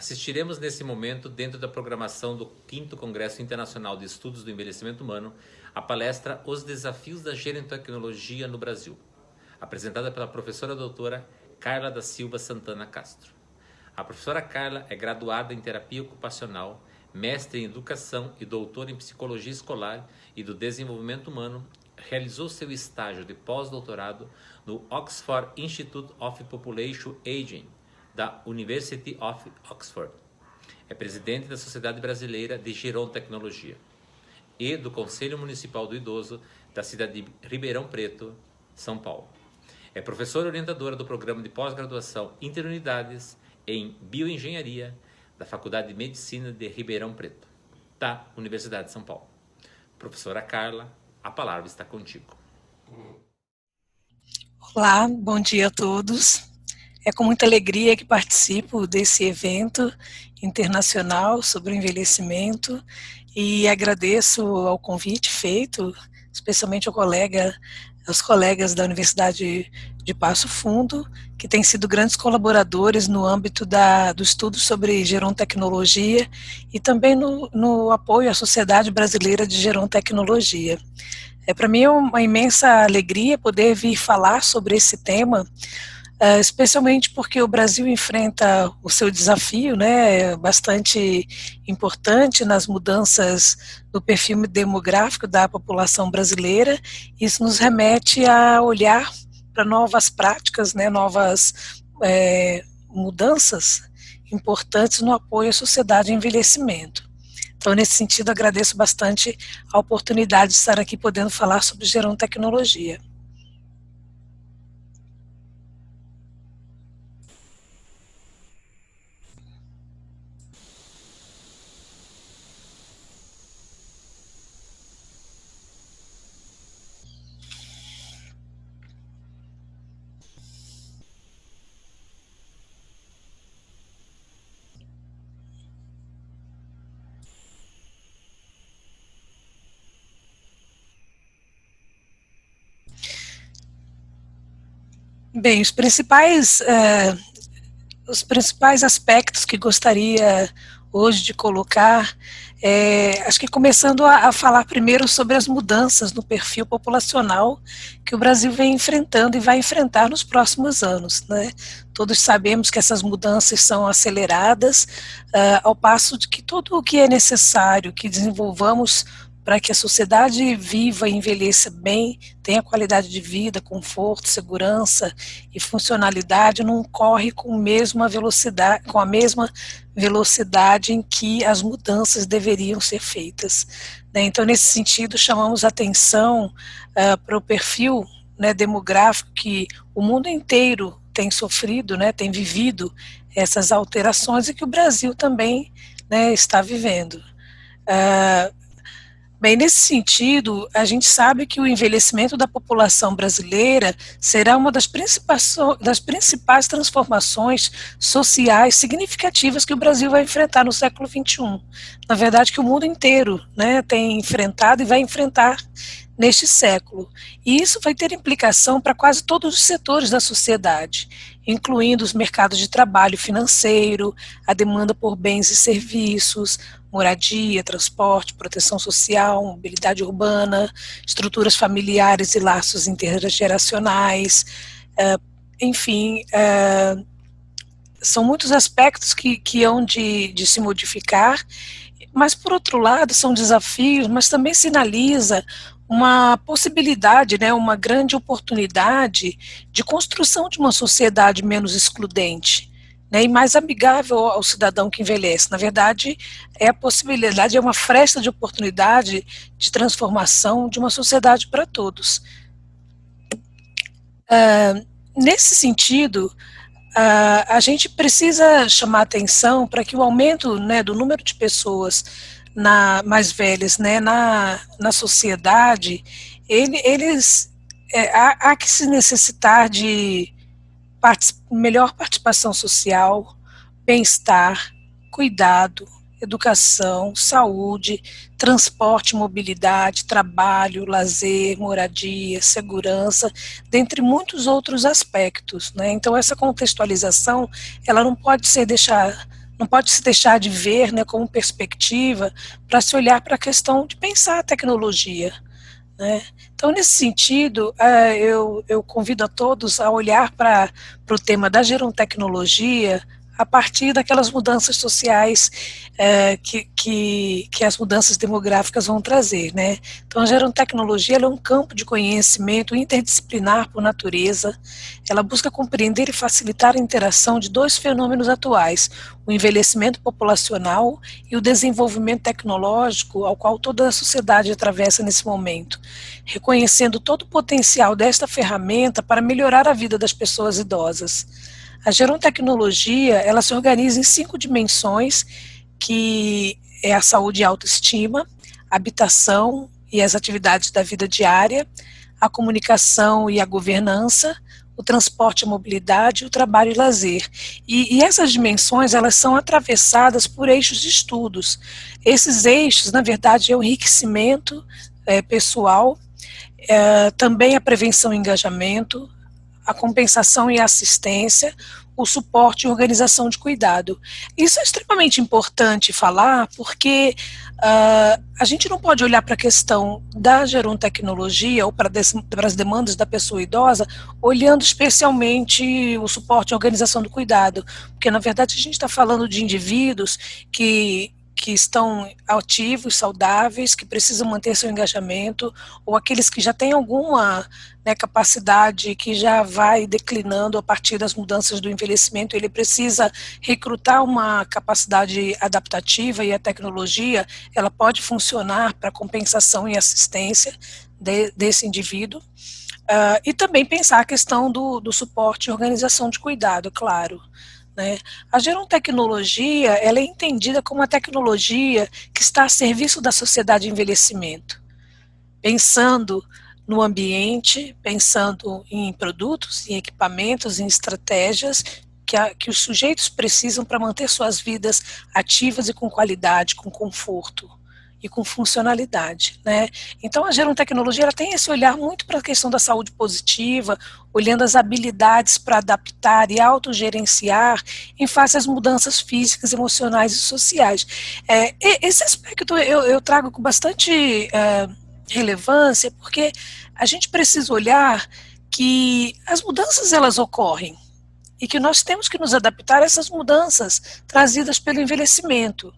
Assistiremos nesse momento, dentro da programação do 5º Congresso Internacional de Estudos do Envelhecimento Humano, a palestra Os Desafios da Gerontecnologia no Brasil, apresentada pela professora doutora Carla da Silva Santana Castro. A professora Carla é graduada em Terapia Ocupacional, mestre em Educação e doutora em Psicologia Escolar e do Desenvolvimento Humano. Realizou seu estágio de pós-doutorado no Oxford Institute of Population Aging, da University of Oxford. É presidente da Sociedade Brasileira de Gerontecnologia e do Conselho Municipal do Idoso da cidade de Ribeirão Preto, São Paulo. É professora orientadora do Programa de Pós-Graduação Interunidades em Bioengenharia da Faculdade de Medicina de Ribeirão Preto, da Universidade de São Paulo. Professora Carla, a palavra está contigo. Olá, bom dia a todos. É com muita alegria que participo desse evento internacional sobre o envelhecimento e agradeço ao convite feito, especialmente aos colegas da Universidade de Passo Fundo, que têm sido grandes colaboradores no âmbito do estudo sobre gerontecnologia e também no apoio à Sociedade Brasileira de Gerontecnologia. Para mim é uma imensa alegria poder vir falar sobre esse tema, especialmente porque o Brasil enfrenta o seu desafio, né, bastante importante nas mudanças do perfil demográfico da população brasileira. Isso nos remete a olhar para novas práticas, né, novas mudanças importantes no apoio à sociedade em envelhecimento. Então, nesse sentido, agradeço bastante a oportunidade de estar aqui podendo falar sobre gerontecnologia. Bem, os principais aspectos que gostaria hoje de colocar, acho que começando a falar primeiro sobre as mudanças no perfil populacional que o Brasil vem enfrentando e vai enfrentar nos próximos anos, né? Todos sabemos que essas mudanças são aceleradas, ao passo de que tudo o que é necessário que desenvolvamos para que a sociedade viva e envelheça bem, tenha qualidade de vida, conforto, segurança e funcionalidade, não corre com a mesma velocidade em que as mudanças deveriam ser feitas. Então, nesse sentido, chamamos atenção para o perfil, né, demográfico que o mundo inteiro tem sofrido, né, tem vivido essas alterações e que o Brasil também, né, está vivendo. Bem, nesse sentido, a gente sabe que o envelhecimento da população brasileira será uma das principais transformações sociais significativas que o Brasil vai enfrentar no século XXI. Na verdade, que o mundo inteiro, né, tem enfrentado e vai enfrentar neste século. E isso vai ter implicação para quase todos os setores da sociedade, incluindo os mercados de trabalho financeiro, a demanda por bens e serviços, moradia, transporte, proteção social, mobilidade urbana, estruturas familiares e laços intergeracionais, enfim, são muitos aspectos que hão de se modificar, mas, por outro lado, são desafios, mas também sinaliza uma possibilidade, né, uma grande oportunidade de construção de uma sociedade menos excludente, né, e mais amigável ao cidadão que envelhece. Na verdade, é a possibilidade, é uma fresta de oportunidade de transformação de uma sociedade para todos. Nesse sentido, a gente precisa chamar atenção para que o aumento, né, do número de pessoas mais velhas, né, na sociedade, há que se necessitar de melhor participação social, bem-estar, cuidado, educação, saúde, transporte, mobilidade, trabalho, lazer, moradia, segurança, dentre muitos outros aspectos, né? Então, essa contextualização, ela não pode ser não pode se deixar de ver, né, como perspectiva para se olhar para a questão de pensar a tecnologia, né? Então, nesse sentido, eu convido a todos a olhar para o tema da gerontecnologia a partir daquelas mudanças sociais que as mudanças demográficas vão trazer, né? Então, a gerontecnologia ela é um campo de conhecimento interdisciplinar por natureza. Ela busca compreender e facilitar a interação de dois fenômenos atuais, o envelhecimento populacional e o desenvolvimento tecnológico ao qual toda a sociedade atravessa nesse momento, reconhecendo todo o potencial desta ferramenta para melhorar a vida das pessoas idosas. A gerontecnologia, ela se organiza em 5 dimensões, que é a saúde e a autoestima, a habitação e as atividades da vida diária, a comunicação e a governança, o transporte e a mobilidade, o trabalho e lazer. E essas dimensões, elas são atravessadas por eixos de estudos. Esses eixos, na verdade, é o enriquecimento pessoal, também a prevenção e engajamento, a compensação e a assistência, o suporte e organização de cuidado. Isso é extremamente importante falar, porque a gente não pode olhar para a questão da gerontecnologia ou para as demandas da pessoa idosa, olhando especialmente o suporte e a organização do cuidado, porque na verdade a gente está falando de indivíduos que estão ativos, saudáveis, que precisam manter seu engajamento, ou aqueles que já têm alguma capacidade que já vai declinando a partir das mudanças do envelhecimento, ele precisa recrutar uma capacidade adaptativa e a tecnologia, ela pode funcionar para compensação e assistência desse indivíduo. E também pensar a questão do suporte e organização de cuidado, claro. A gerontecnologia, ela é entendida como uma tecnologia que está a serviço da sociedade de envelhecimento, pensando no ambiente, pensando em produtos, em equipamentos, em estratégias que os sujeitos precisam para manter suas vidas ativas e com qualidade, com conforto e com funcionalidade, né? Então a gerontecnologia ela tem esse olhar muito para a questão da saúde positiva, olhando as habilidades para adaptar e autogerenciar em face às mudanças físicas, emocionais e sociais. Esse aspecto eu trago com bastante relevância, porque a gente precisa olhar que as mudanças elas ocorrem e que nós temos que nos adaptar a essas mudanças trazidas pelo envelhecimento.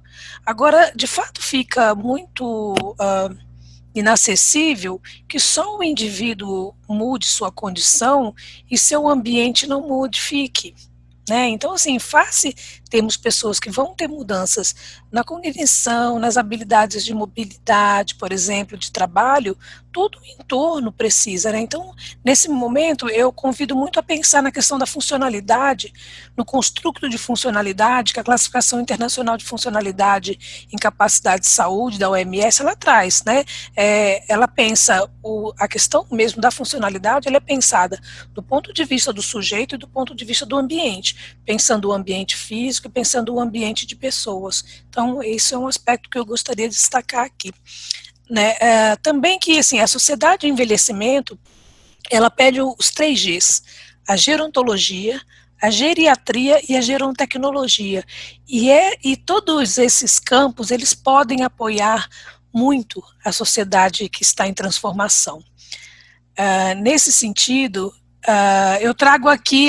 Agora, de fato, fica muito inacessível que só o indivíduo mude sua condição e seu ambiente não modifique. Então, assim, temos pessoas que vão ter mudanças na cognição, nas habilidades de mobilidade, por exemplo, de trabalho, tudo o entorno precisa, Então, nesse momento, eu convido muito a pensar na questão da funcionalidade, no construto de funcionalidade, que a Classificação Internacional de Funcionalidade em Capacidade de Saúde, da OMS, ela traz, ela pensa, a questão mesmo da funcionalidade, ela é pensada do ponto de vista do sujeito e do ponto de vista do ambiente, pensando o ambiente físico e pensando o ambiente de pessoas. Então, esse é um aspecto que eu gostaria de destacar aqui. Também que assim, a sociedade de envelhecimento, ela pede os 3 Gs, a gerontologia, a geriatria e a gerontecnologia. E todos esses campos, eles podem apoiar muito a sociedade que está em transformação. Nesse sentido, eu trago aqui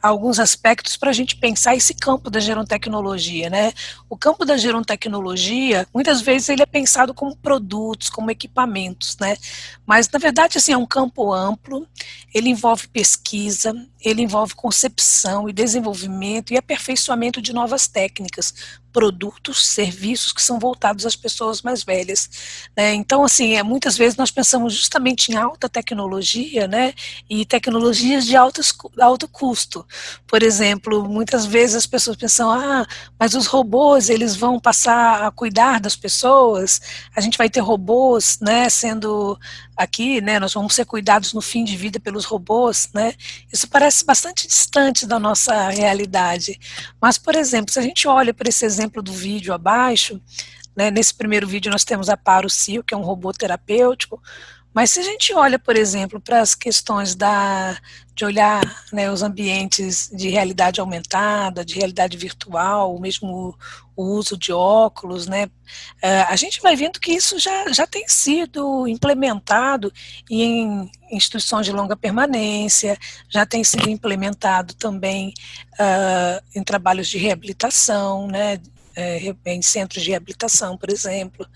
alguns aspectos para a gente pensar esse campo da gerontecnologia, O campo da gerontecnologia, muitas vezes ele é pensado como produtos, como equipamentos, Mas, na verdade, assim, é um campo amplo, ele envolve pesquisa, ele envolve concepção e desenvolvimento e aperfeiçoamento de novas técnicas, produtos, serviços que são voltados às pessoas mais velhas. Então, assim, muitas vezes nós pensamos justamente em alta tecnologia, e tecnologias de alto custo. Por exemplo, muitas vezes as pessoas pensam, mas os robôs, eles vão passar a cuidar das pessoas, a gente vai ter robôs, sendo aqui, nós vamos ser cuidados no fim de vida pelos robôs, Isso parece bastante distante da nossa realidade. Mas, por exemplo, se a gente olha para esse exemplo do vídeo abaixo, nesse primeiro vídeo nós temos a ParoCil, que é um robô terapêutico, Mas se a gente olha, por exemplo, para as questões de olhar, né, os ambientes de realidade aumentada, de realidade virtual, mesmo o uso de óculos, né, a gente vai vendo que isso já tem sido implementado em instituições de longa permanência, já tem sido implementado também em trabalhos de reabilitação, né, em centros de reabilitação, por exemplo.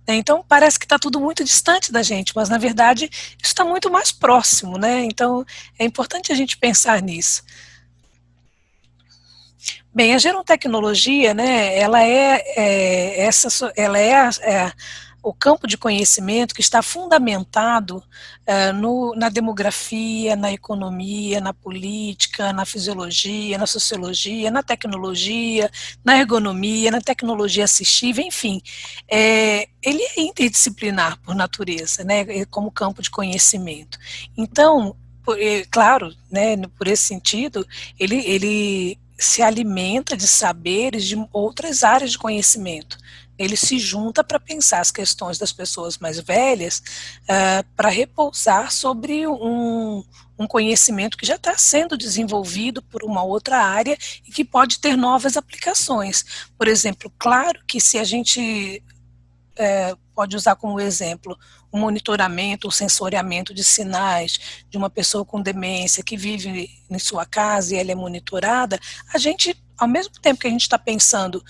Então, parece que está tudo muito distante da gente, mas, na verdade, isso está muito mais próximo, né? Então, é importante a gente pensar nisso. Bem, a gerontecnologia, né, ela é o campo de conhecimento que está fundamentado na demografia, na economia, na política, na fisiologia, na sociologia, na tecnologia, na ergonomia, na tecnologia assistiva, enfim. Ele é interdisciplinar por natureza, né, como campo de conhecimento. Então, claro, né, por esse sentido, ele se alimenta de saberes de outras áreas de conhecimento. Ele se junta para pensar as questões das pessoas mais velhas, para repousar sobre um conhecimento que já está sendo desenvolvido por uma outra área e que pode ter novas aplicações. Por exemplo, claro que se a gente pode usar como exemplo o monitoramento, o sensoriamento de sinais de uma pessoa com demência que vive em sua casa e ela é monitorada, a gente, ao mesmo tempo que a gente está pensando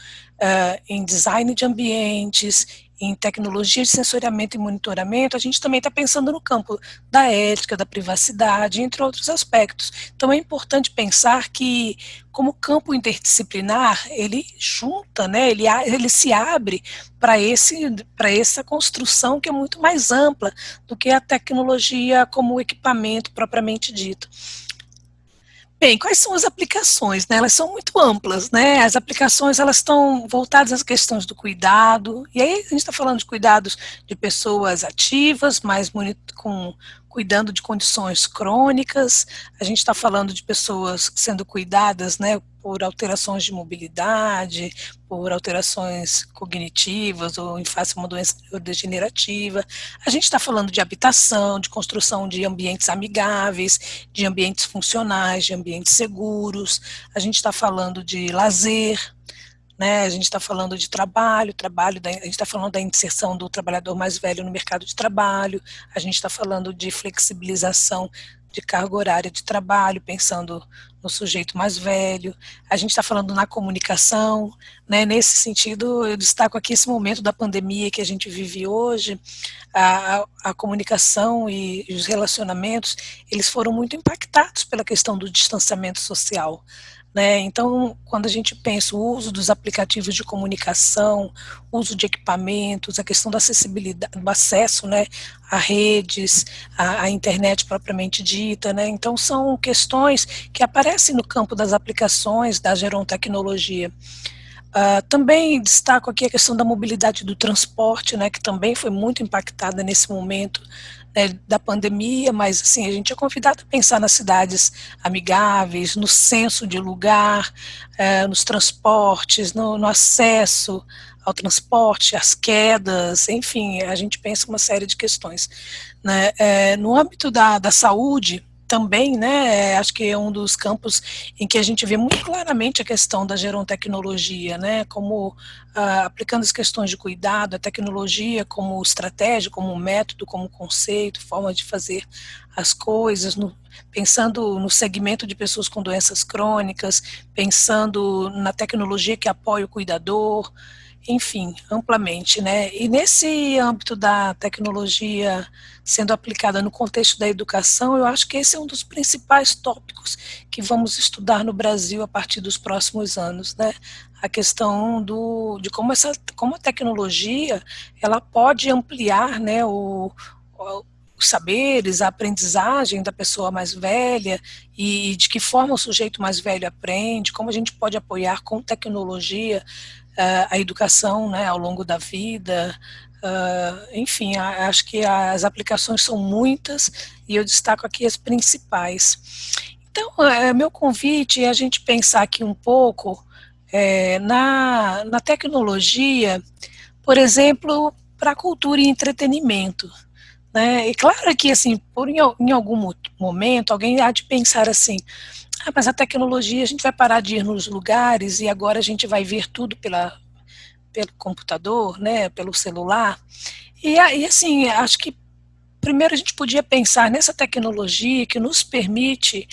em design de ambientes, em tecnologia de sensoriamento e monitoramento, a gente também está pensando no campo da ética, da privacidade, entre outros aspectos. Então é importante pensar que, como campo interdisciplinar, ele junta, né, ele se abre para essa construção que é muito mais ampla do que a tecnologia como equipamento propriamente dito. Bem, quais são as aplicações? Né? Elas são muito amplas, né? As aplicações elas estão voltadas às questões do cuidado, e aí a gente está falando de cuidados de pessoas ativas, mas cuidando de condições crônicas, a gente está falando de pessoas sendo cuidadas, né, por alterações de mobilidade, por alterações cognitivas ou em face a uma doença neurodegenerativa. A gente está falando de habitação, de construção de ambientes amigáveis, de ambientes funcionais, de ambientes seguros. A gente está falando de lazer, né? A gente está falando de a gente está falando da inserção do trabalhador mais velho no mercado de trabalho, a gente está falando de flexibilização de carga horária de trabalho, pensando no sujeito mais velho, a gente está falando na comunicação, né? Nesse sentido, eu destaco aqui esse momento da pandemia que a gente vive hoje, a comunicação e os relacionamentos, eles foram muito impactados pela questão do distanciamento social. Né? Então, quando a gente pensa o uso dos aplicativos de comunicação, uso de equipamentos, a questão da acessibilidade, do acesso, né, a redes, a internet propriamente dita, né? Então são questões que aparecem no campo das aplicações da gerontecnologia. Também destaco aqui a questão da mobilidade do transporte, né, que também foi muito impactada nesse momento, né, da pandemia, mas assim, a gente é convidado a pensar nas cidades amigáveis, no senso de lugar, nos transportes, no acesso ao transporte, às quedas, enfim, a gente pensa uma série de questões. Né? No âmbito da saúde, também, né, acho que é um dos campos em que a gente vê muito claramente a questão da gerontecnologia, né, como aplicando as questões de cuidado, a tecnologia como estratégia, como método, como conceito, forma de fazer as coisas, pensando no segmento de pessoas com doenças crônicas, pensando na tecnologia que apoia o cuidador, enfim, amplamente, né? E nesse âmbito da tecnologia sendo aplicada no contexto da educação, eu acho que esse é um dos principais tópicos que vamos estudar no Brasil a partir dos próximos anos, né? A questão de como a tecnologia ela pode ampliar, né, os saberes, a aprendizagem da pessoa mais velha e de que forma o sujeito mais velho aprende, como a gente pode apoiar com tecnologia a educação, né, ao longo da vida, enfim, acho que as aplicações são muitas e eu destaco aqui as principais. Então, meu convite é a gente pensar aqui um pouco na tecnologia, por exemplo, para a cultura e entretenimento. né? E claro que, assim, em algum momento, alguém há de pensar assim, mas a tecnologia, a gente vai parar de ir nos lugares e agora a gente vai ver tudo pelo computador, né, pelo celular. E aí, assim, acho que primeiro a gente podia pensar nessa tecnologia que nos permite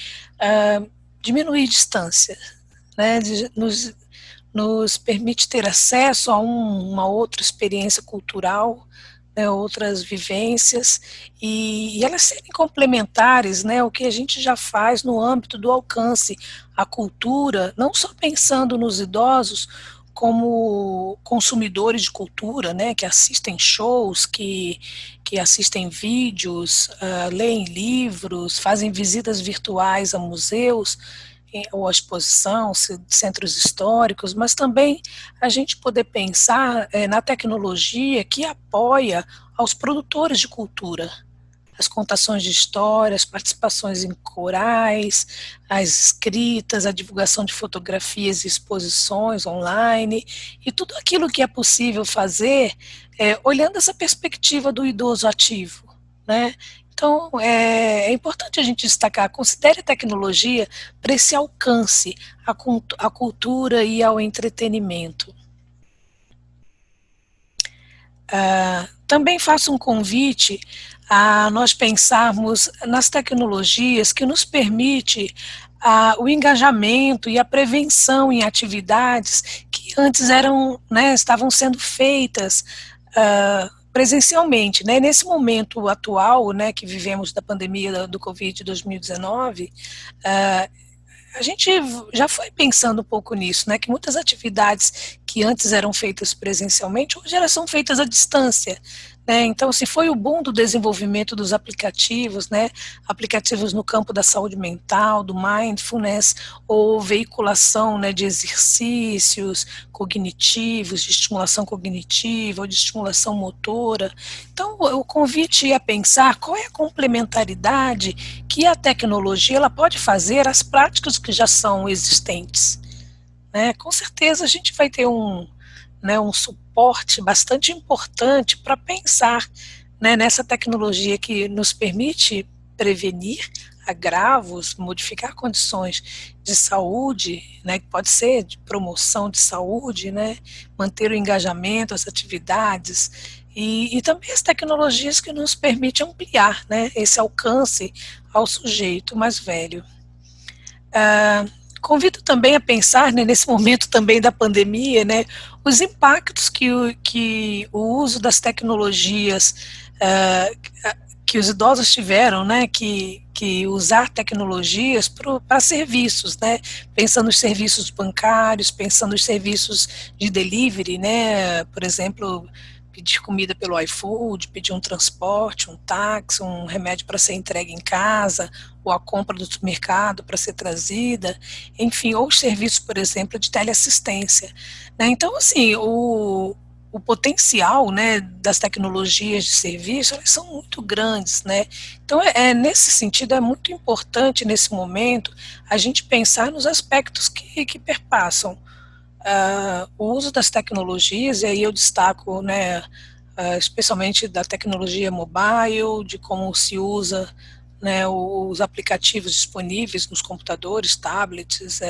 diminuir distância, né, nos permite ter acesso a uma outra experiência cultural, né, outras vivências, e elas serem complementares, né, o que a gente já faz no âmbito do alcance à cultura, não só pensando nos idosos como consumidores de cultura, né, que assistem shows, que assistem vídeos, leem livros, fazem visitas virtuais a museus, ou a exposição, centros históricos, mas também a gente poder pensar na tecnologia que apoia aos produtores de cultura, as contações de histórias, participações em corais, as escritas, a divulgação de fotografias e exposições online, e tudo aquilo que é possível fazer olhando essa perspectiva do idoso ativo, né? Então, é importante a gente destacar, considere a tecnologia para esse alcance à cultura e ao entretenimento. Também faço um convite a nós pensarmos nas tecnologias que nos permite o engajamento e a prevenção em atividades que antes estavam sendo feitas presencialmente, né? Nesse momento atual, né, que vivemos da pandemia do Covid-19, a gente já foi pensando um pouco nisso, né? Que muitas atividades que antes eram feitas presencialmente, hoje elas são feitas à distância, né? Então, se foi o boom do desenvolvimento dos aplicativos, né? Aplicativos no campo da saúde mental, do mindfulness, ou veiculação, né, de exercícios cognitivos, de estimulação cognitiva, ou de estimulação motora. Então, o convite é pensar qual é a complementaridade que a tecnologia ela pode fazer às práticas que já são existentes, né? Com certeza a gente vai ter um suporte bastante importante para pensar, né, nessa tecnologia que nos permite prevenir agravos, modificar condições de saúde, né, que pode ser de promoção de saúde, né, manter o engajamento, as atividades, e também as tecnologias que nos permitem ampliar, né, esse alcance ao sujeito mais velho. Convido também a pensar, né, nesse momento também da pandemia, né, os impactos que o uso das tecnologias que os idosos tiveram, né, que usar tecnologias para serviços, né, pensando nos serviços bancários, pensando nos serviços de delivery, né, por exemplo, pedir comida pelo iFood, pedir um transporte, um táxi, um remédio para ser entregue em casa, ou a compra do supermercado para ser trazida, enfim, ou os serviços, por exemplo, de teleassistência, né? Então, assim, o potencial, né, das tecnologias de serviço, elas são muito grandes, né? Então, nesse sentido, é muito importante, nesse momento, a gente pensar nos aspectos que perpassam o uso das tecnologias, e aí eu destaco, né, especialmente da tecnologia mobile, de como se usa, né, os aplicativos disponíveis nos computadores, tablets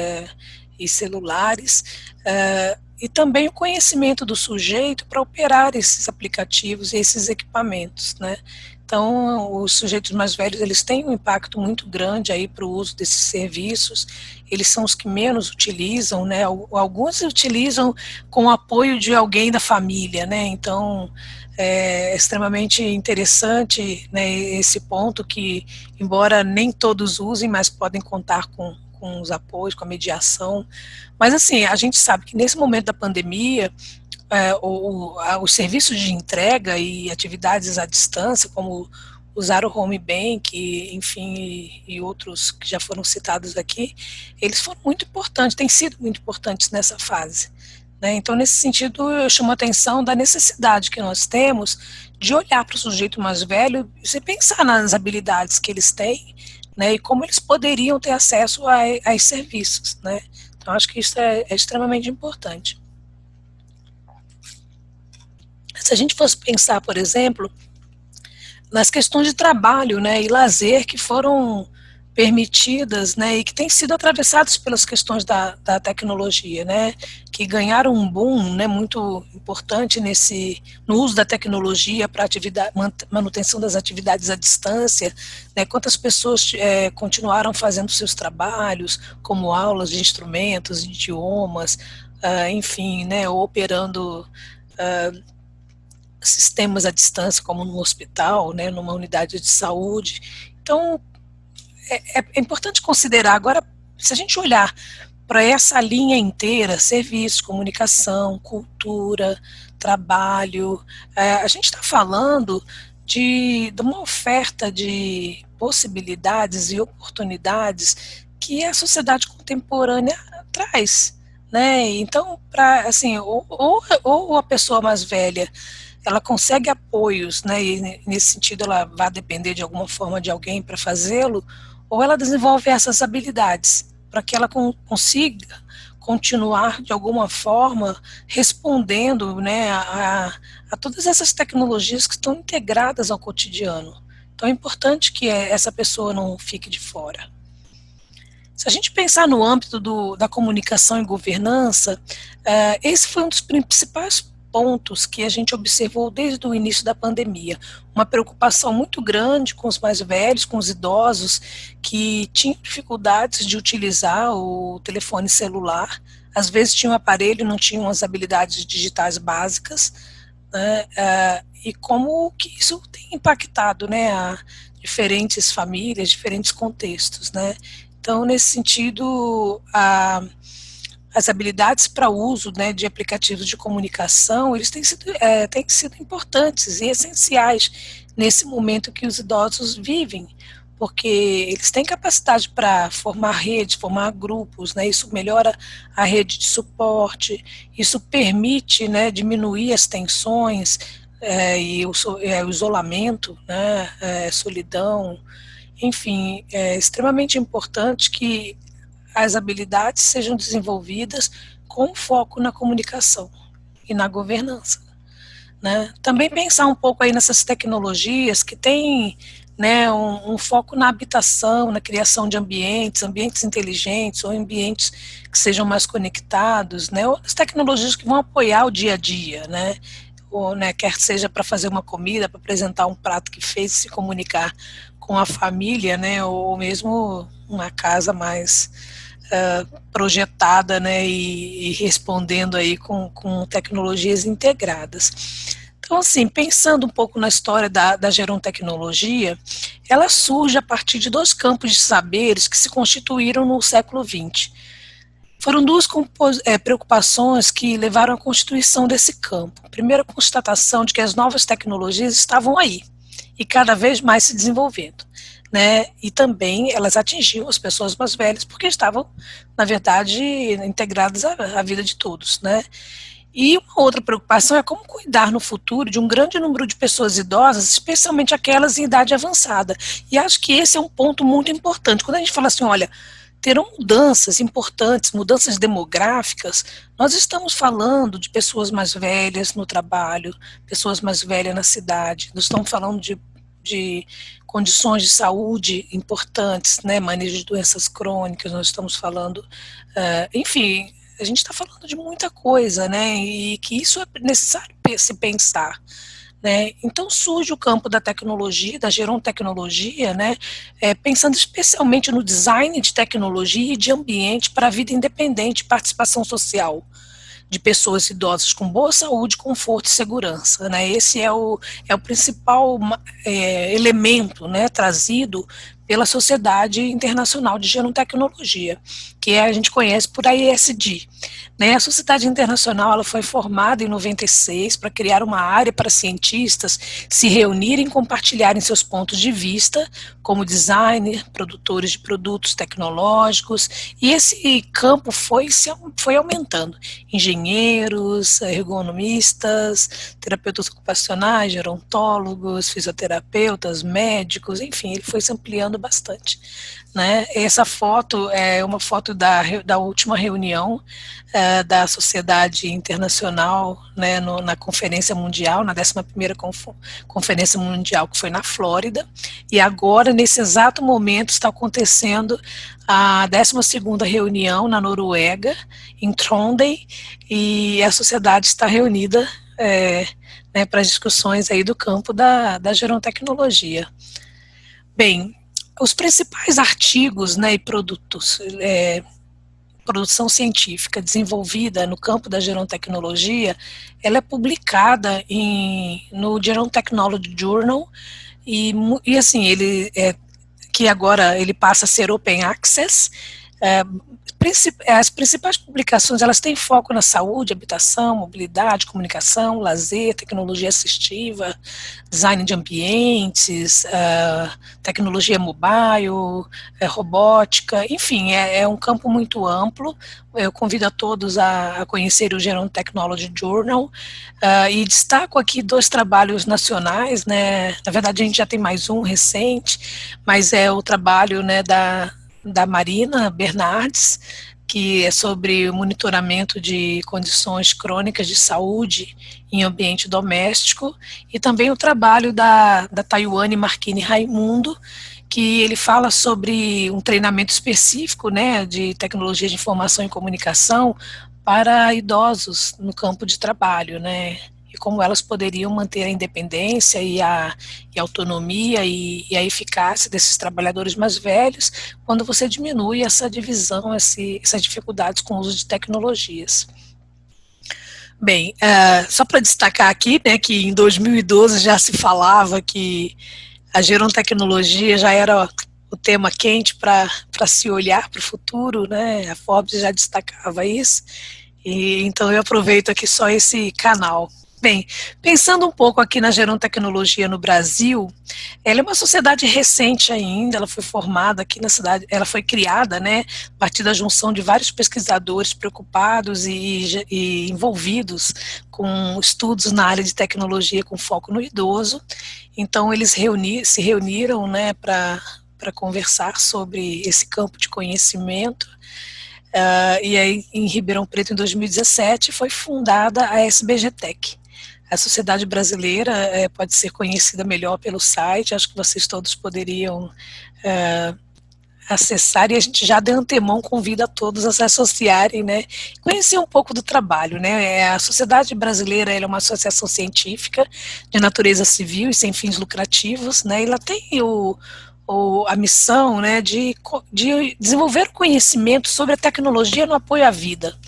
e celulares, e também o conhecimento do sujeito para operar esses aplicativos e esses equipamentos, né? Então, os sujeitos mais velhos, eles têm um impacto muito grande aí para o uso desses serviços, eles são os que menos utilizam, né? Alguns utilizam com o apoio de alguém da família, né? Então, é extremamente interessante, né, esse ponto que, embora nem todos usem, mas podem contar com os apoios, com a mediação. Mas, assim, a gente sabe que nesse momento da pandemia, os serviços de entrega e atividades à distância, como usar o home bank, enfim, e outros que já foram citados aqui, eles foram muito importantes, têm sido muito importantes nessa fase, né? Então, nesse sentido, eu chamo a atenção da necessidade que nós temos de olhar para o sujeito mais velho e pensar nas habilidades que eles têm, né, e como eles poderiam ter acesso a serviços, né? Então, acho que isso é extremamente importante. Se a gente fosse pensar, por exemplo, nas questões de trabalho, né, e lazer que foram permitidas, né, e que têm sido atravessadas pelas questões da tecnologia, né, que ganharam um boom, né, muito importante no uso da tecnologia para manutenção das atividades à distância, né, quantas pessoas continuaram fazendo seus trabalhos, como aulas de instrumentos, idiomas, enfim, né, operando sistemas à distância, como no hospital, né, numa unidade de saúde. Então, é importante considerar agora, se a gente olhar para essa linha inteira, serviços, comunicação, cultura, trabalho, a gente está falando de uma oferta de possibilidades e oportunidades que a sociedade contemporânea traz, né? Então, assim, ou a pessoa mais velha ela consegue apoios, né, e nesse sentido ela vai depender de alguma forma de alguém para fazê-lo, ou ela desenvolve essas habilidades para que ela consiga continuar de alguma forma respondendo, né, a todas essas tecnologias que estão integradas ao cotidiano. Então é importante que essa pessoa não fique de fora. Se a gente pensar no âmbito da comunicação e governança, esse foi um dos principais pontos que a gente observou desde o início da pandemia. Uma preocupação muito grande com os mais velhos, com os idosos, que tinham dificuldades de utilizar o telefone celular, às vezes tinham um aparelho, não tinham as habilidades digitais básicas, né, e como que isso tem impactado, né, a diferentes famílias, diferentes contextos, né. Então, nesse sentido, as habilidades para uso, né, de aplicativos de comunicação, eles têm sido importantes e essenciais nesse momento que os idosos vivem, porque eles têm capacidade para formar redes, formar grupos, né, isso melhora a rede de suporte, isso permite, né, diminuir as tensões e o isolamento, né, solidão, enfim, é extremamente importante que as habilidades sejam desenvolvidas com foco na comunicação e na governança, né? Também pensar um pouco aí nessas tecnologias que têm, né, um foco na habitação, na criação de ambientes inteligentes ou ambientes que sejam mais conectados, né? Ou as tecnologias que vão apoiar o dia a dia, né? Ou, né, quer seja para fazer uma comida, para apresentar um prato que fez, se comunicar com a família, né? Ou mesmo uma casa mais projetada, né, e respondendo aí com tecnologias integradas. Então, assim, pensando um pouco na história da gerontecnologia, ela surge a partir de dois campos de saberes que se constituíram no século XX. Foram duas preocupações que levaram à constituição desse campo. Primeiro, a constatação de que as novas tecnologias estavam aí e cada vez mais se desenvolvendo, né? E também elas atingiam as pessoas mais velhas porque estavam, na verdade, integradas à vida de todos, né? E uma outra preocupação é como cuidar no futuro de um grande número de pessoas idosas, especialmente aquelas em idade avançada. E acho que esse é um ponto muito importante. Quando a gente fala assim, olha, terão mudanças importantes, mudanças demográficas, nós estamos falando de pessoas mais velhas no trabalho, pessoas mais velhas na cidade, nós estamos falando de condições de saúde importantes, né, manejo de doenças crônicas, nós estamos falando, enfim, a gente está falando de muita coisa, né, e que isso é necessário se pensar, né. Então surge o campo da tecnologia, da gerontecnologia, né, pensando especialmente no design de tecnologia e de ambiente para a vida independente e participação social de pessoas idosas com boa saúde, conforto e segurança, né? Esse é o principal elemento, né, trazido pela Sociedade Internacional de Gerontecnologia, que a gente conhece por ISD. Né? A Sociedade Internacional ela foi formada em 96 para criar uma área para cientistas se reunirem e compartilharem seus pontos de vista, como designer, produtores de produtos tecnológicos, e esse campo foi aumentando. Engenheiros, ergonomistas, terapeutas ocupacionais, gerontólogos, fisioterapeutas, médicos, enfim, ele foi se ampliando bastante. Né? Essa foto é uma foto respeito da última reunião da Sociedade Internacional, né, na Conferência Mundial, na 11ª Conferência Mundial, que foi na Flórida, e agora, nesse exato momento, está acontecendo a 12ª reunião na Noruega, em Trondheim, e a sociedade está reunida né, para as discussões aí do campo da gerontecnologia. Bem, os principais artigos, né, e produtos, produção científica desenvolvida no campo da gerontecnologia, ela é publicada no Gerontechnology Journal, e assim, que agora ele passa a ser Open Access. As principais publicações, elas têm foco na saúde, habitação, mobilidade, comunicação, lazer, tecnologia assistiva, design de ambientes, tecnologia mobile, robótica, enfim, é um campo muito amplo. Eu convido a todos a conhecer o Gerontechnology Journal, e destaco aqui 2 trabalhos nacionais, né? Na verdade, a gente já tem mais um recente, mas é o trabalho, né, da Marina Bernardes, que é sobre o monitoramento de condições crônicas de saúde em ambiente doméstico, e também o trabalho da Taiwane Marchini Raimundo, que ele fala sobre um treinamento específico, né, de tecnologia de informação e comunicação para idosos no campo de trabalho, né, e como elas poderiam manter a independência e a autonomia e a eficácia desses trabalhadores mais velhos quando você diminui essa divisão, essas dificuldades com o uso de tecnologias. Bem, só para destacar aqui, né, que em 2012 já se falava que a gerontecnologia já era o tema quente para se olhar para o futuro, né, a Forbes já destacava isso, e então eu aproveito aqui só esse canal. Bem, pensando um pouco aqui na gerontecnologia no Brasil, ela é uma sociedade recente ainda, ela foi formada aqui na cidade, ela foi criada, né, a partir da junção de vários pesquisadores preocupados e envolvidos com estudos na área de tecnologia com foco no idoso. Então eles se reuniram, né, para conversar sobre esse campo de conhecimento. E aí em Ribeirão Preto, em 2017, foi fundada a SBGTech. A sociedade brasileira pode ser conhecida melhor pelo site, acho que vocês todos poderiam acessar, e a gente já de antemão convida a todos a se associarem, né, conhecer um pouco do trabalho, né. A sociedade brasileira, ela é uma associação científica de natureza civil e sem fins lucrativos, né, ela tem a missão, né, de desenvolver conhecimento sobre a tecnologia no apoio à vida,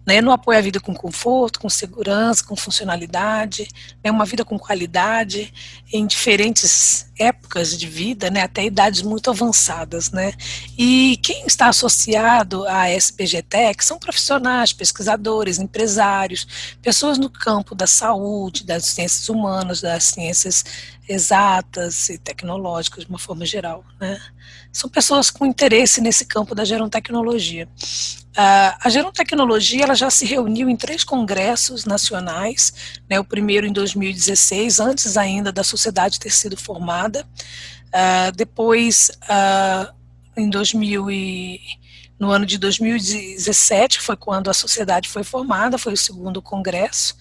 né, no apoio à vida com conforto, com segurança, com funcionalidade, né, uma vida com qualidade em diferentes épocas de vida, né, até idades muito avançadas, né. E quem está associado à SBGTech são profissionais, pesquisadores, empresários, pessoas no campo da saúde, das ciências humanas, das ciências exatas e tecnológicas de uma forma geral, né. São pessoas com interesse nesse campo da gerontecnologia. A gerontecnologia, ela já se reuniu em 3 congressos nacionais, né, o primeiro em 2016, antes ainda da sociedade ter sido formada. Depois, no ano de 2017, foi quando a sociedade foi formada, foi o 2º congresso.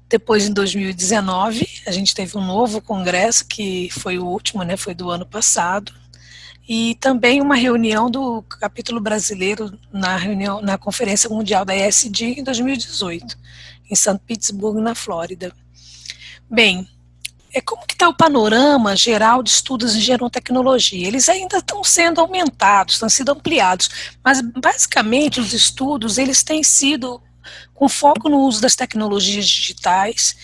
Depois, em 2019, a gente teve um novo congresso, que foi o último, né, foi do ano passado. E também uma reunião do capítulo brasileiro na Conferência Mundial da ESG em 2018, em São Petersburgo, na Flórida. Bem, como que está o panorama geral de estudos em gerontecnologia? Eles ainda estão sendo aumentados, estão sendo ampliados, mas basicamente os estudos, eles têm sido com foco no uso das tecnologias digitais,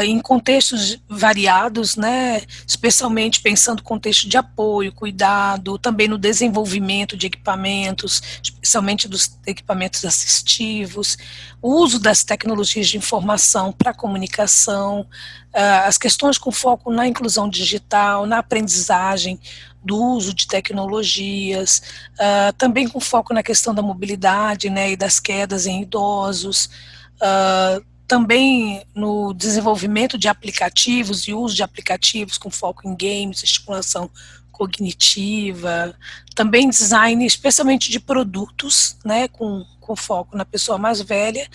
em contextos variados, né, especialmente pensando no contexto de apoio, cuidado, também no desenvolvimento de equipamentos, especialmente dos equipamentos assistivos, o uso das tecnologias de informação para a comunicação, as questões com foco na inclusão digital, na aprendizagem, do uso de tecnologias, também com foco na questão da mobilidade, né, e das quedas em idosos, também no desenvolvimento de aplicativos e uso de aplicativos com foco em games, estimulação cognitiva, também design, especialmente de produtos, né, com foco na pessoa mais velha,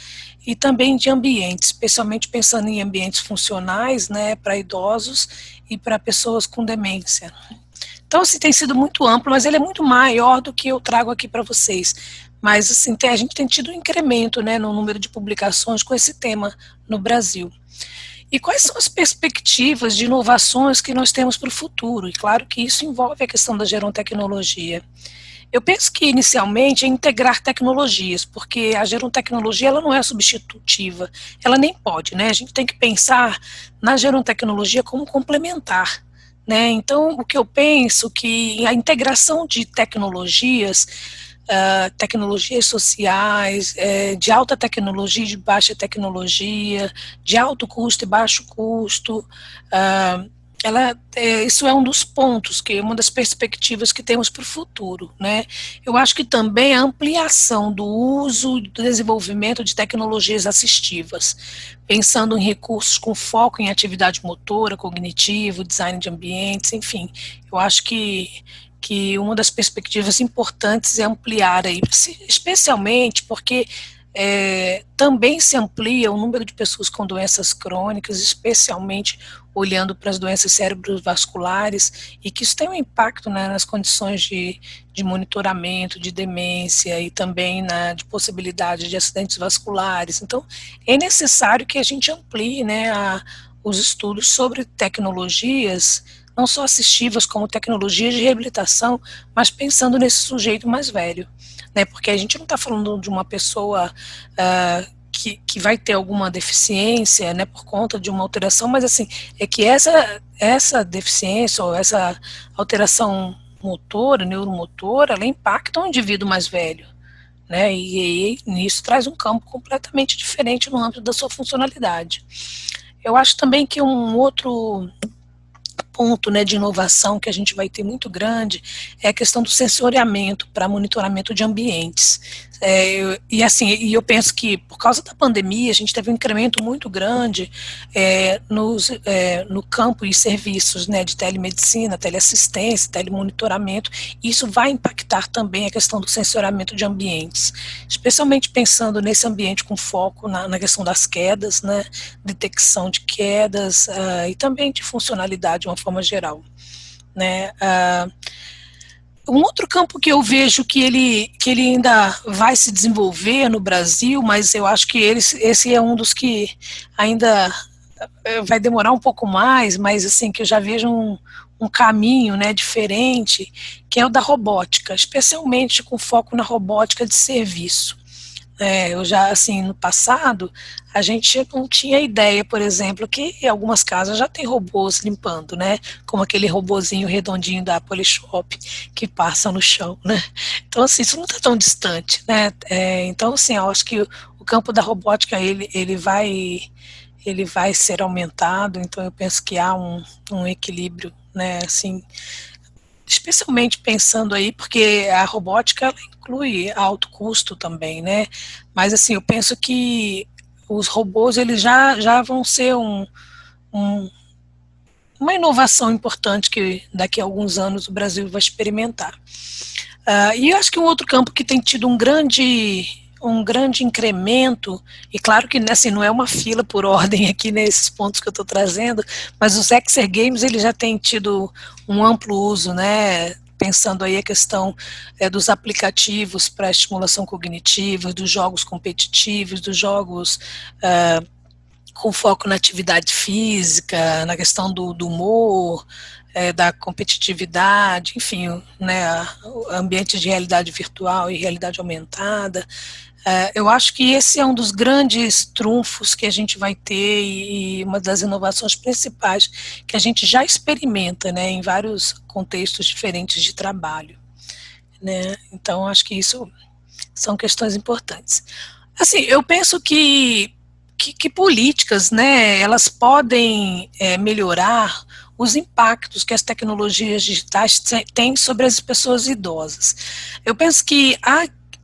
e também de ambientes, especialmente pensando em ambientes funcionais, né, para idosos e para pessoas com demência. Então, assim, tem sido muito amplo, mas ele é muito maior do que eu trago aqui para vocês. Mas, assim, a gente tem tido um incremento, né, no número de publicações com esse tema no Brasil. E quais são as perspectivas de inovações que nós temos para o futuro? E claro que isso envolve a questão da gerontecnologia. Eu penso que, inicialmente, é integrar tecnologias, porque a gerontecnologia ela não é substitutiva, ela nem pode, né? A gente tem que pensar na gerontecnologia como complementar, né? Então, o que eu penso que a integração de tecnologias, tecnologias sociais, de alta tecnologia e de baixa tecnologia, de alto custo e baixo custo, isso é um dos pontos, que é uma das perspectivas que temos para o futuro, né? Eu acho que também a ampliação do uso e do desenvolvimento de tecnologias assistivas, pensando em recursos com foco em atividade motora, cognitivo, design de ambientes, enfim, eu acho que uma das perspectivas importantes é ampliar aí, especialmente porque também se amplia o número de pessoas com doenças crônicas, especialmente olhando para as doenças cerebrovasculares, e que isso tem um impacto, né, nas condições de monitoramento, de demência e também de possibilidade de acidentes vasculares. Então, é necessário que a gente amplie, né, os estudos sobre tecnologias, não só assistivas, como tecnologias de reabilitação, mas pensando nesse sujeito mais velho, né, porque a gente não está falando de uma pessoa que vai ter alguma deficiência, né, por conta de uma alteração, mas assim, é que essa deficiência ou essa alteração motora, neuromotora, ela impacta um indivíduo mais velho, né, e nisso traz um campo completamente diferente no âmbito da sua funcionalidade. Eu acho também que um outro ponto, né, de inovação que a gente vai ter muito grande é a questão do sensoriamento para monitoramento de ambientes. E eu penso que por causa da pandemia a gente teve um incremento muito grande no campo e serviços, né, de telemedicina, teleassistência, telemonitoramento. E isso vai impactar também a questão do sensoriamento de ambientes, especialmente pensando nesse ambiente com foco na questão das quedas, né, detecção de quedas e também de funcionalidade de uma forma geral, né. Um outro campo que eu vejo que ele ainda vai se desenvolver no Brasil, mas eu acho que esse é um dos que ainda vai demorar um pouco mais, mas assim, que eu já vejo um caminho, né, diferente, que é o da robótica, especialmente com foco na robótica de serviço. Eu já, assim, no passado, a gente não tinha ideia, por exemplo, que em algumas casas já tem robôs limpando, né? Como aquele robozinho redondinho da Polishop que passa no chão, né? Então, assim, isso não está tão distante, né? Então, assim, eu acho que o campo da robótica, ele vai ser aumentado, então eu penso que há um equilíbrio, né, assim, especialmente pensando aí, porque a robótica ela inclui alto custo também, né? Mas assim, eu penso que os robôs eles já vão ser uma inovação importante que daqui a alguns anos o Brasil vai experimentar. E eu acho que um outro campo que tem tido um grande incremento, e claro que assim, não é uma fila por ordem aqui nesses pontos que eu estou trazendo, mas os Exergames ele já tem tido um amplo uso, né, pensando aí a questão dos aplicativos para estimulação cognitiva, dos jogos competitivos, dos jogos com foco na atividade física, na questão do humor, da competitividade, enfim, né, ambientes de realidade virtual e realidade aumentada. Eu acho que esse é um dos grandes trunfos que a gente vai ter e uma das inovações principais que a gente já experimenta, né, em vários contextos diferentes de trabalho, né? Então, acho que isso são questões importantes. Assim, eu penso que políticas, né, elas podem melhorar os impactos que as tecnologias digitais têm sobre as pessoas idosas. Eu penso que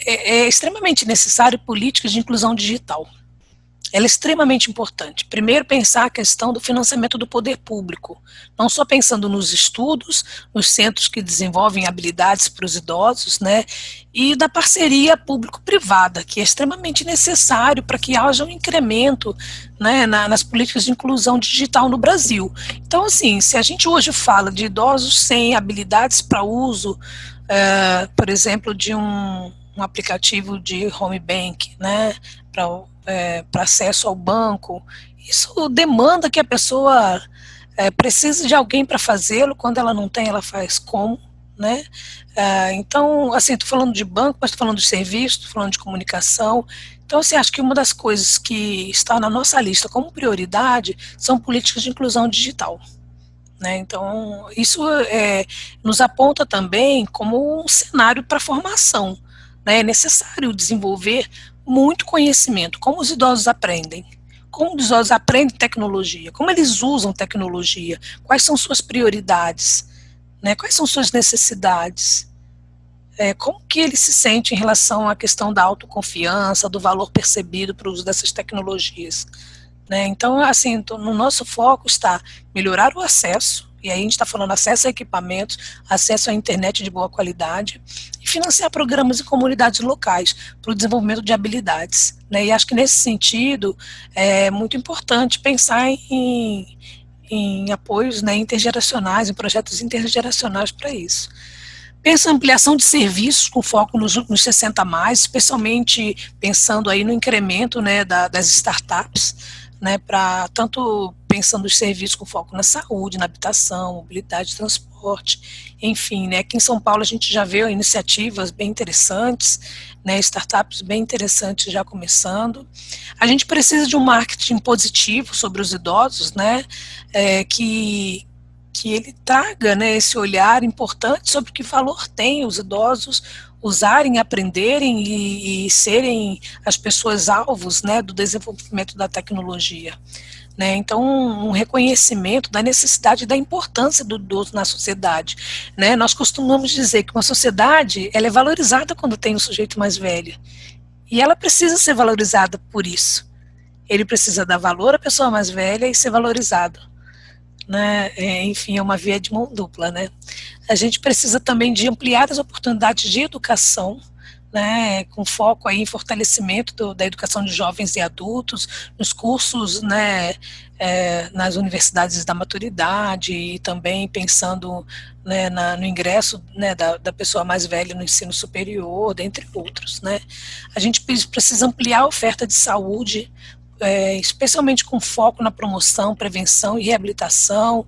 é extremamente necessário políticas de inclusão digital. ela é extremamente importante. Primeiro, pensar a questão do financiamento do poder público, não só pensando nos estudos, nos centros que desenvolvem habilidades para os idosos, né, e da parceria público-privada, que é extremamente necessário para que haja um incremento, né, nas políticas de inclusão digital no Brasil. Então, assim, se a gente hoje fala de idosos sem habilidades para uso, por exemplo, de um aplicativo de home bank, né, para acesso ao banco, isso demanda que a pessoa precise de alguém para fazê-lo. Quando ela não tem, ela faz como, né? Então, assim, estou falando de banco, mas estou falando de serviço, estou falando de comunicação. Então, assim, acho que uma das coisas que está na nossa lista como prioridade são políticas de inclusão digital. Né? Então, isso nos aponta também como um cenário para formação. Né? É necessário desenvolver muito conhecimento, como os idosos aprendem, como os idosos aprendem tecnologia, como eles usam tecnologia, quais são suas prioridades, né? Quais são suas necessidades, como que ele se sente em relação à questão da autoconfiança, do valor percebido para o uso dessas tecnologias. Né? Então, assim, no nosso foco está melhorar o acesso, e aí a gente está falando acesso a equipamentos, acesso à internet de boa qualidade, e financiar programas em comunidades locais para o desenvolvimento de habilidades. Né? E acho que nesse sentido é muito importante pensar em apoios, né, intergeracionais, em projetos intergeracionais para isso. Pensa em ampliação de serviços com foco nos 60 mais, especialmente pensando aí no incremento, né, das startups, né, para tanto pensando nos serviços com foco na saúde, na habitação, mobilidade, transporte, enfim, né, aqui em São Paulo a gente já vê iniciativas bem interessantes, né, startups bem interessantes já começando. A gente precisa de um marketing positivo sobre os idosos, né, que ele traga, né, esse olhar importante sobre que valor tem os idosos usarem, aprenderem e serem as pessoas alvos, né, do desenvolvimento da tecnologia. Né? Então, um reconhecimento da necessidade e da importância do idoso na sociedade. Né? Nós costumamos dizer que uma sociedade ela é valorizada quando tem um sujeito mais velho. E ela precisa ser valorizada por isso. Ele precisa dar valor à pessoa mais velha e ser valorizado. Né? Enfim, é uma via de mão dupla, né? A gente precisa também de ampliar as oportunidades de educação, né, com foco aí em fortalecimento da educação de jovens e adultos, nos cursos, né, nas universidades da maturidade e também pensando, né, no ingresso, né, da pessoa mais velha no ensino superior, dentre outros. Né. A gente precisa ampliar a oferta de saúde, especialmente com foco na promoção, prevenção e reabilitação,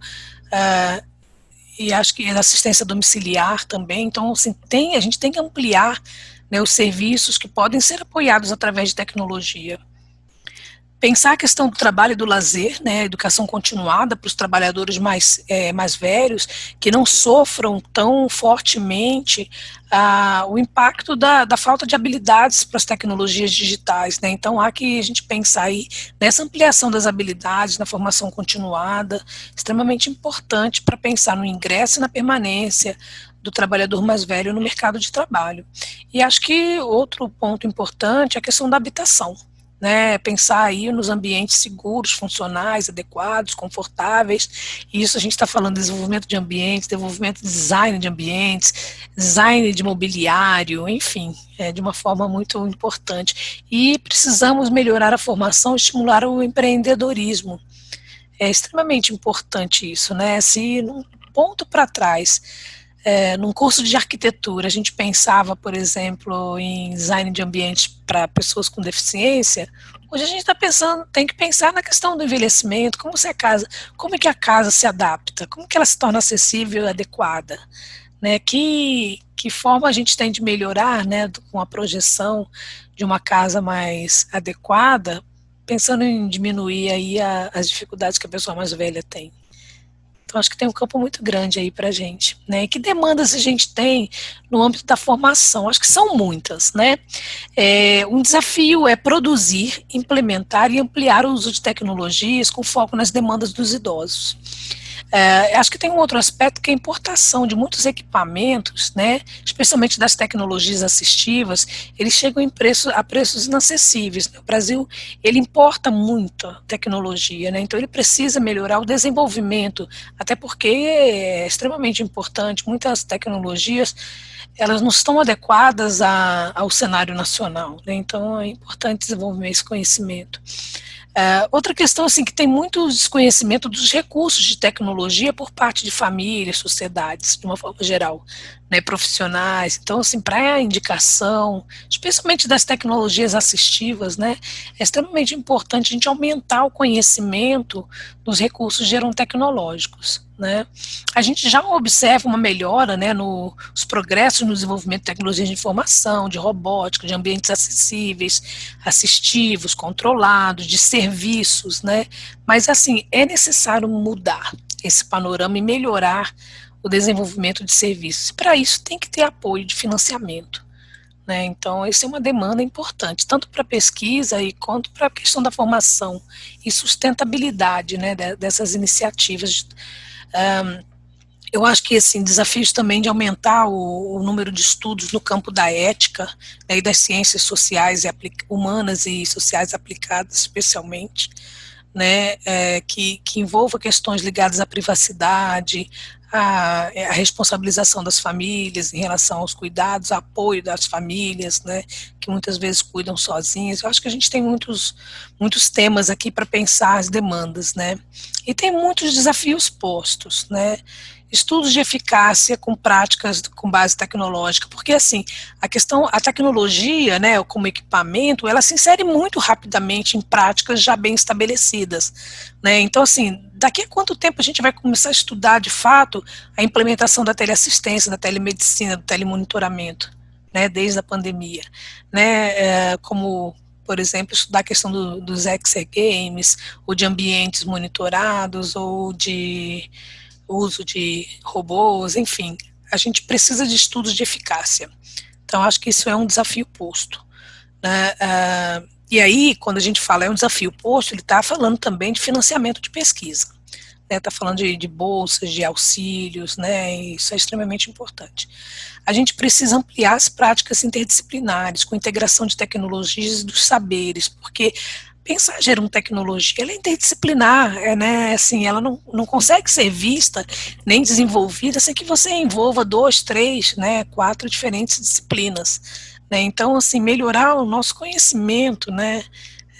e acho que na assistência domiciliar também. Então, assim, a gente tem que ampliar, né, os serviços que podem ser apoiados através de tecnologia. Pensar a questão do trabalho e do lazer, né, educação continuada para os trabalhadores mais velhos, que não sofram tão fortemente o impacto da falta de habilidades para as tecnologias digitais. Né? Então, há que a gente pensar aí nessa ampliação das habilidades, na formação continuada, extremamente importante para pensar no ingresso e na permanência do trabalhador mais velho no mercado de trabalho. E acho que outro ponto importante é a questão da habitação. Né, pensar aí nos ambientes seguros, funcionais, adequados, confortáveis. E isso a gente está falando de desenvolvimento de ambientes, desenvolvimento de design de ambientes, design de mobiliário, enfim, de uma forma muito importante. E precisamos melhorar a formação, estimular o empreendedorismo. É extremamente importante isso, né? Se num ponto para trás, num curso de arquitetura, a gente pensava, por exemplo, em design de ambientes para pessoas com deficiência, hoje a gente está pensando, tem que pensar na questão do envelhecimento, como é que a casa se adapta, como que ela se torna acessível e adequada, né? Que forma a gente tem de melhorar, né, com a projeção de uma casa mais adequada, pensando em diminuir aí as dificuldades que a pessoa mais velha tem. Então, acho que tem um campo muito grande aí para a gente. Né? E que demandas a gente tem no âmbito da formação? Acho que são muitas. Né? Um desafio é produzir, implementar e ampliar o uso de tecnologias com foco nas demandas dos idosos. Acho que tem um outro aspecto que é a importação de muitos equipamentos, né, especialmente das tecnologias assistivas, eles chegam a preços inacessíveis. O Brasil, ele importa muita tecnologia, né, então ele precisa melhorar o desenvolvimento, até porque é extremamente importante, muitas tecnologias, elas não estão adequadas ao cenário nacional, né, então é importante desenvolver esse conhecimento. Outra questão assim que tem muito desconhecimento dos recursos de tecnologia por parte de famílias, sociedades, de uma forma geral, né, profissionais. Então, assim, para a indicação, especialmente das tecnologias assistivas, né, é extremamente importante a gente aumentar o conhecimento dos recursos gerontecnológicos, né. A gente já observa uma melhora, né, nos progressos no desenvolvimento de tecnologias de informação, de robótica, de ambientes acessíveis, assistivos, controlados, de serviços, né? Mas, assim, é necessário mudar esse panorama e melhorar o desenvolvimento de serviços. Para isso, tem que ter apoio de financiamento, né? Então, essa é uma demanda importante, tanto para a pesquisa quanto para a questão da formação e sustentabilidade, né, dessas iniciativas. Eu acho que assim, desafios também de aumentar o número de estudos no campo da ética, né, e das ciências sociais e humanas e sociais aplicadas, especialmente, né, que envolva questões ligadas à privacidade, à responsabilização das famílias em relação aos cuidados, apoio das famílias, né, que muitas vezes cuidam sozinhas. Eu acho que a gente tem muitos temas aqui para pensar as demandas, né, e tem muitos desafios postos, né, estudos de eficácia com práticas com base tecnológica, porque assim, a tecnologia, né, como equipamento, ela se insere muito rapidamente em práticas já bem estabelecidas, né, então assim, daqui a quanto tempo a gente vai começar a estudar de fato a implementação da teleassistência, da telemedicina, do telemonitoramento, né, desde a pandemia, né, como por exemplo, estudar a questão dos exergames, ou de ambientes monitorados, ou de uso de robôs, enfim, a gente precisa de estudos de eficácia. Então, acho que isso é um desafio posto, né? E aí, quando a gente fala é um desafio posto, ele está falando também de financiamento de pesquisa, né? Está falando de bolsas, de auxílios, né? E isso é extremamente importante. A gente precisa ampliar as práticas interdisciplinares, com integração de tecnologias e dos saberes, porque pensar gerontecnologia, ela é interdisciplinar, né, assim, ela não consegue ser vista nem desenvolvida sem que você envolva 2, 3, né, 4 diferentes disciplinas, né, então, assim, melhorar o nosso conhecimento, né,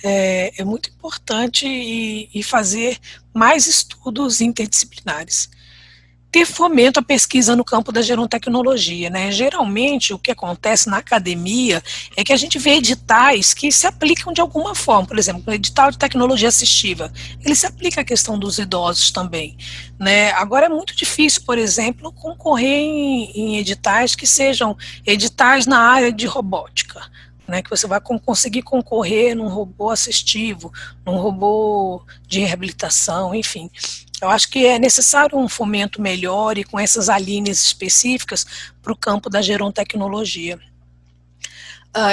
é muito importante e fazer mais estudos interdisciplinares. Ter fomento à pesquisa no campo da gerontecnologia, né? Geralmente, o que acontece na academia é que a gente vê editais que se aplicam de alguma forma. Por exemplo, o edital de tecnologia assistiva, ele se aplica à questão dos idosos também, né? Agora, é muito difícil, por exemplo, concorrer em editais que sejam editais na área de robótica, né, que você vai conseguir concorrer num robô assistivo, num robô de reabilitação, enfim. Eu acho que é necessário um fomento melhor e com essas alíneas específicas para o campo da gerontecnologia.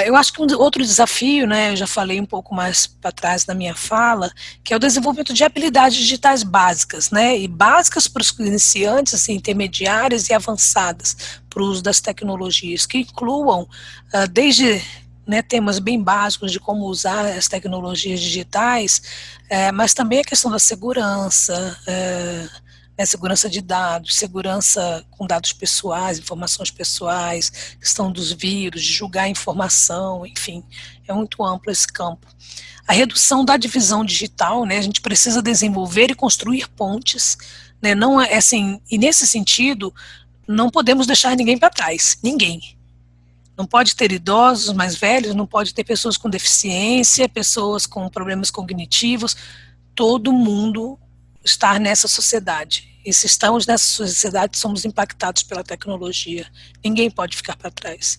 Eu acho que outro desafio, né, eu já falei um pouco mais para trás na minha fala, que é o desenvolvimento de habilidades digitais básicas, né, e básicas para os iniciantes, assim, intermediárias e avançadas para o uso das tecnologias, que incluam desde, né, temas bem básicos de como usar as tecnologias digitais, mas também a questão da segurança, segurança de dados, segurança com dados pessoais, informações pessoais, questão dos vírus, de julgar informação, enfim, é muito amplo esse campo. A redução da divisão digital, né, a gente precisa desenvolver e construir pontes, né, não é assim, e nesse sentido, não podemos deixar ninguém para trás, ninguém. Não pode ter idosos mais velhos, não pode ter pessoas com deficiência, pessoas com problemas cognitivos, todo mundo está nessa sociedade. E se estamos nessa sociedade, somos impactados pela tecnologia. Ninguém pode ficar para trás,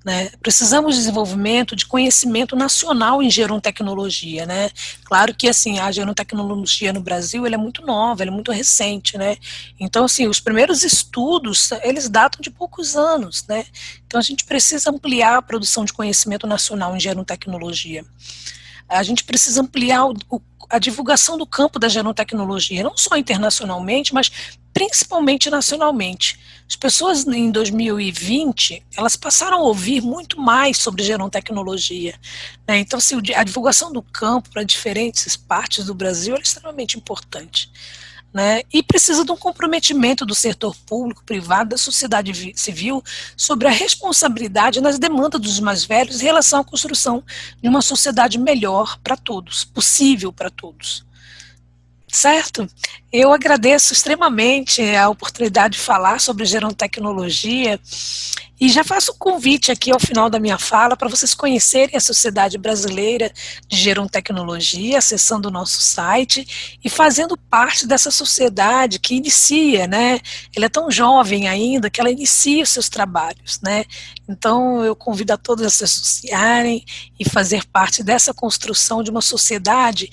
né? Precisamos de desenvolvimento de conhecimento nacional em gerontecnologia, né? Claro que assim, a gerontecnologia no Brasil ela é muito nova, ela é muito recente, né? Então, assim, os primeiros estudos, eles datam de poucos anos, né? Então, a gente precisa ampliar a produção de conhecimento nacional em gerontecnologia. A gente precisa ampliar a divulgação do campo da gerontecnologia, não só internacionalmente, mas principalmente nacionalmente. As pessoas em 2020, elas passaram a ouvir muito mais sobre gerontecnologia, né? Então, assim, a divulgação do campo para diferentes partes do Brasil é extremamente importante, né? E precisa de um comprometimento do setor público, privado, da sociedade civil sobre a responsabilidade nas demandas dos mais velhos em relação à construção de uma sociedade melhor para todos, possível para todos. Certo? Eu agradeço extremamente a oportunidade de falar sobre gerontecnologia e já faço um convite aqui ao final da minha fala para vocês conhecerem a Sociedade Brasileira de Gerontecnologia, acessando o nosso site e fazendo parte dessa sociedade que inicia, né? Ela é tão jovem ainda que ela inicia os seus trabalhos, né? Então eu convido a todos a se associarem e fazer parte dessa construção de uma sociedade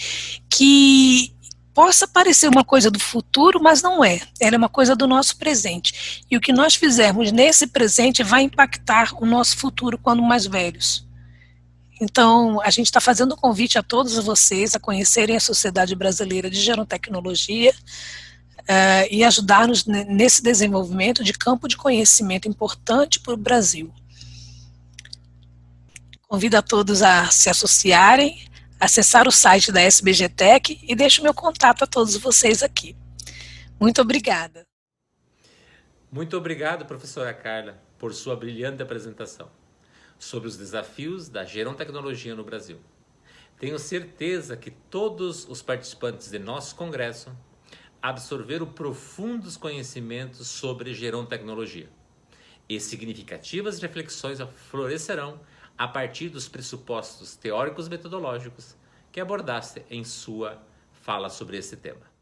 que possa parecer uma coisa do futuro, mas não é. Ela é uma coisa do nosso presente. E o que nós fizermos nesse presente vai impactar o nosso futuro quando mais velhos. Então, a gente está fazendo um convite a todos vocês a conhecerem a Sociedade Brasileira de Gerontecnologia e ajudar-nos nesse desenvolvimento de campo de conhecimento importante para o Brasil. Convido a todos a se associarem, acessar o site da SBGTech e deixo meu contato a todos vocês aqui. Muito obrigada. Muito obrigado, professora Carla, por sua brilhante apresentação sobre os desafios da gerontecnologia no Brasil. Tenho certeza que todos os participantes de nosso congresso absorveram profundos conhecimentos sobre gerontecnologia e significativas reflexões florescerão a partir dos pressupostos teóricos metodológicos que abordaste em sua fala sobre esse tema.